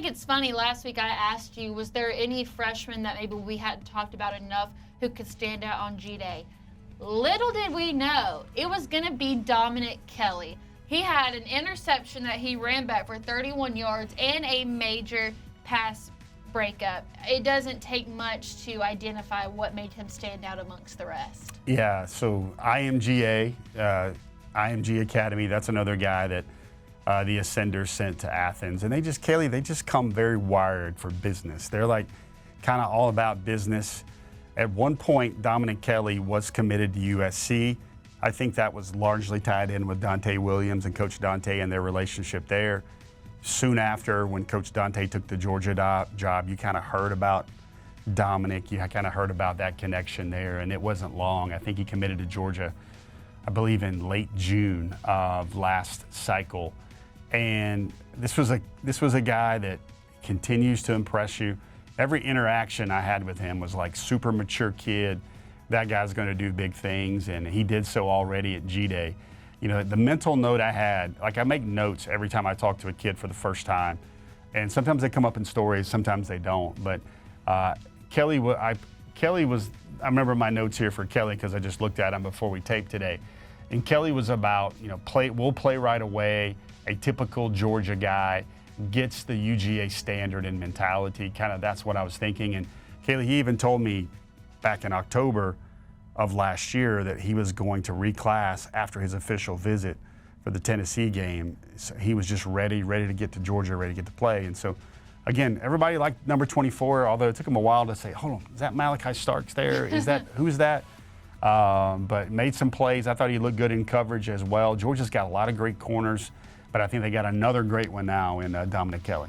it's funny, last week I asked you, was there any freshman that maybe we hadn't talked about enough who could stand out on G-Day? Little did we know, it was going to be Dominick Kelly. He had an interception that he ran back for 31 yards and a major pass breakup. It doesn't take much to identify what made him stand out amongst the rest. Yeah, so IMGA Academy, that's another guy that the Ascenders sent to Athens. And they just come very wired for business. They're like kind of all about business. At one point, Dominick Kelly was committed to USC. I think that was largely tied in with Dante Williams and Coach Dante and their relationship there. Soon after, when Coach Dante took the Georgia job, you kind of heard about Dominick. You kind of heard about that connection there, and it wasn't long. I think he committed to Georgia, I believe, in late June of last cycle. And this was a guy that continues to impress you. Every interaction I had with him was like super mature kid. That guy's going to do big things, and he did so already at G-Day. You know, the mental note I had, like I make notes every time I talk to a kid for the first time, and sometimes they come up in stories, sometimes they don't. But Kelly was, I remember my notes here for Kelly because I just looked at him before we taped today. And Kelly was about, you know, we'll play right away, a typical Georgia guy, gets the UGA standard and mentality. Kind of that's what I was thinking. And Kaylee, he even told me back in October of last year that he was going to reclass after his official visit for the Tennessee game. So he was just ready to get to Georgia, ready to get to play. And so, again, everybody liked number 24, although it took him a while to say, hold on, is that Malachi Starks there? Who's that? But made some plays. I thought he looked good in coverage as well. Georgia's got a lot of great corners, but I think they got another great one now in Dominick Kelly.